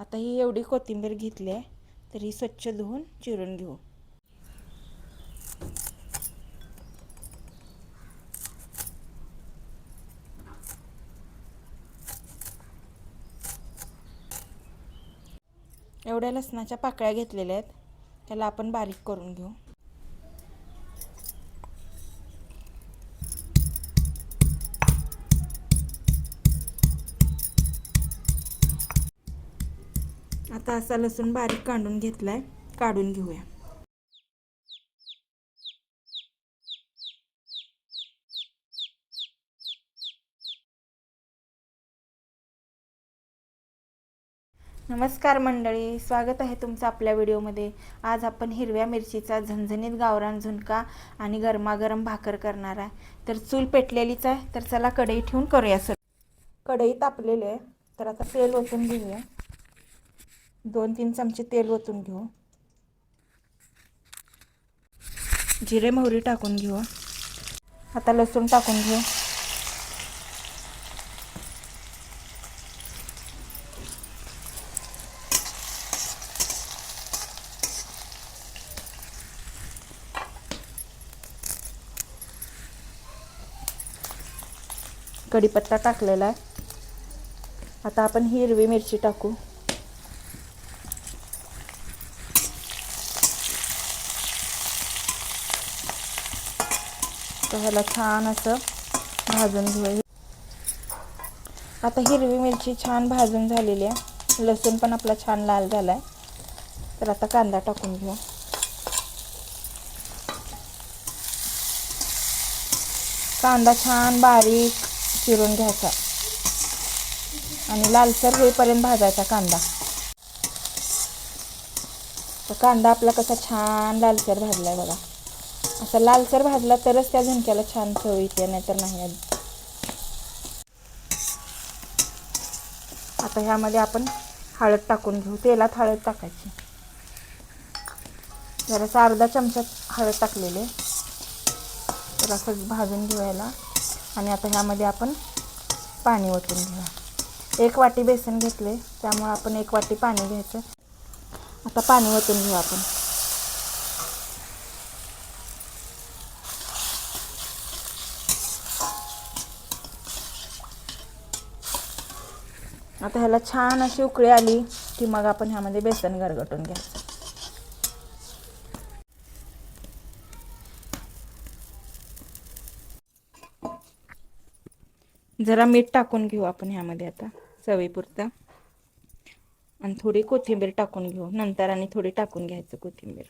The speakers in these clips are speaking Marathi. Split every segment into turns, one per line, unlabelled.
आता ही एवढी कोथिंबीर घेतली आहे, तर ही स्वच्छ धुवून चिरून घेऊ. एवढ्या लसणाच्या पाकळ्या घेतलेल्या आहेत, त्याला आपण बारीक करून घेऊ. आता असा लसूण बारीक काढून घेतलाय, काढून घेऊया. नमस्कार मंडळी, स्वागत आहे तुमचं आपल्या व्हिडिओमध्ये. आज आपण हिरव्या मिरचीचा झणझणीत गावरान झुणका आणि गरमागरम भाकर करणार आहे. तर चूल पेटलेलीच आहे, तर चला कढई ठेवून करूया. कढई तापलेली आहे, तर आता तेल ओतून घेऊया. 2-3 चमचे तेल ओतून घेऊ. जिरे मोहरी टाकून घेऊ. आता लसूण टाकून घेऊ. कढीपत्ता टाकलेला आहे. आता आपण हिरवी मिरची टाकू. तर ह्याला छान असं भाजून घेऊया. आता हिरवी मिरची छान भाजून झालेली आहे, लसूण पण आपला छान लाल झाला आहे. तर आता कांदा टाकून घेऊ. कांदा छान बारीक चिरून घ्यायचा आणि लालसर होईपर्यंत भाजायचा कांदा. तर कांदा आपला कसा छान लालसर भाजलाय बघा. असा लालसर भाजला तरच त्या झुणक्याला छान चव येते, नाहीतर नाही. आता ह्यामध्ये आपण हळद टाकून घेऊ. तेलात हळद टाकायची. जरासा अर्धा चमचा हळद टाकलेले, तर असं भाजून घेऊया. आणि आता ह्यामध्ये आपण पाणी ओतून घेऊया. 1 वाटी बेसन घेतले, त्यामुळे आपण 1 वाटी पाणी घ्यायचं. आता पाणी ओतून घेऊ आपण. आता ह्याला छान अशी उकळी आली की मग आपण ह्यामध्ये बेसन गरगटून घ्यायचं. जरा मीठ टाकून घेऊ आपण ह्यामध्ये आता चवीपुरता, आणि थोडी कोथिंबीर टाकून घेऊ. नंतर आणि थोडी टाकून घ्यायचं कोथिंबीर.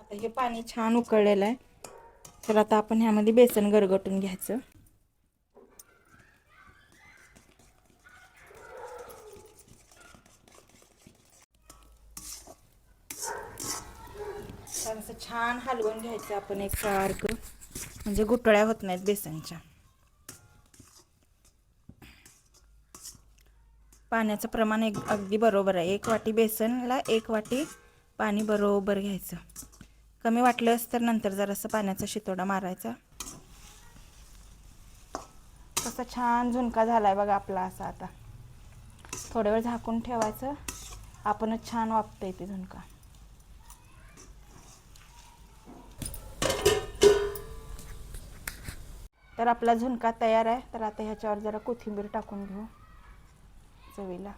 आता हे पाणी छान उकळलेलं आहे, तर आता आपण ह्यामध्ये बेसन गरगटून घ्यायचं. असं छान हलवून घ्यायचं आपण एकसारखं, म्हणजे गुठळ्या होत नाहीत बेसनच्या. पाण्याचं प्रमाण अगदी बरोबर आहे. 1 वाटी बेसनला 1 वाटी पाणी बरोबर घ्यायचं. कमी वाटलंच तर नंतर जरासं पाण्याचा शितोडा मारायचा. कसा छान झुणका झालाय बघा आपला असा. आता थोड्या वेळ झाकून ठेवायचं, आपणच छान वाफतंय ते झुणका. तर आपला झुणका तयार आहे. तर आता ह्याच्यावर जरा कोथिंबीर टाकून घेऊ चवीला.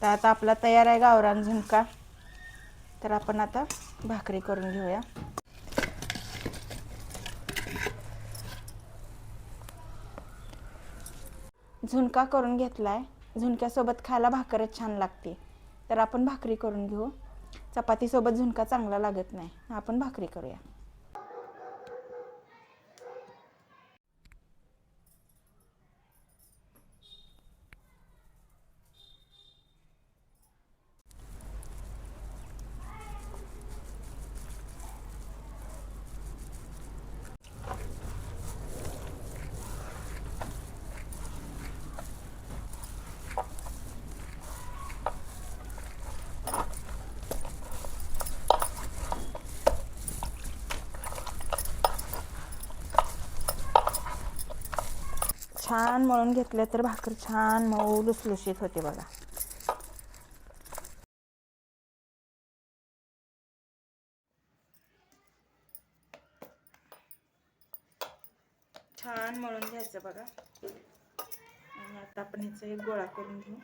तर आता आपला तयार आहे गावरान झुणका. तर आपण आता भाकरी करून घेऊया. झुणका करून घेतलाय. झुणक्यासोबत खायला भाकरच छान लागते, तर आपण भाकरी करून घेऊ. चपातीसोबत झुणका चांगला लागत नाही, आपण भाकरी करूया. छान मळून घेतलं तर भाकर छान मऊ लुसलुशीत होते बघा. छान मळून घ्यायचं बघा. आणि आता आपण ह्याचा एक गोळा करून घेऊ.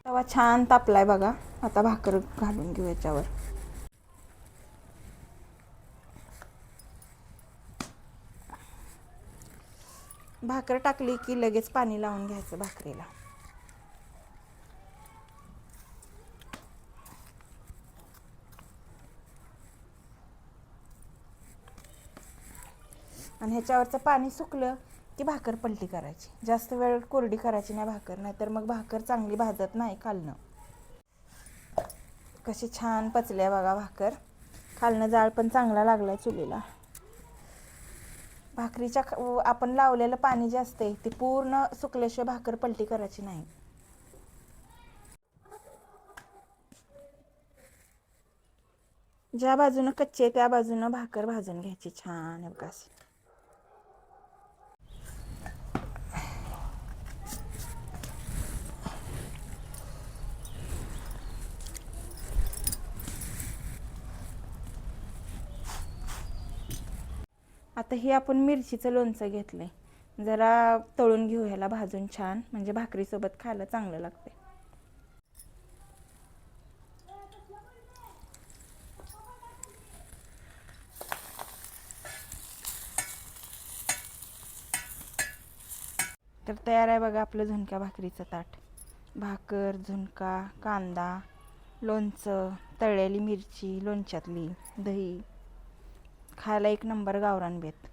तवा छान तापलाय बघा. आता भाकर घालून घेऊ याच्यावर. भाकर टाकली की लगेच पाणी लावून घ्यायचं भाकरीला. आणि ह्याच्यावरचं पाणी सुकलं की भाकर पलटी करायची. जास्त वेळ कोरडी करायची नाही भाकर, नाही तर मग भाकर चांगली भाजत नाही खालनं. कशी छान पचल्या बघा भाकर. खालनं जाळ पण चांगला लागलाय चुलीला. भाकरीच्या आपण लावलेलं पाणी जे असते ते पूर्ण सुकल्याशिवाय भाकर पलटी करायची नाही. ज्या बाजूनं कच्ची आहे त्या बाजूनं भाकर भाजून घ्यायची छान बघा. आता हे आपण मिरचीचं लोणचं घेतलंय. जरा तळून घेऊ ह्याला भाजून छान, म्हणजे भाकरीसोबत खायला चांगलं लागते. तर तयार आहे बघा आपलं झुणका भाकरीचं ताट. भाकर, झुणका, कांदा, लोणचं, तळलेली मिरची, लोणच्यातली दही, खायला एक नंबर गावरान बेत.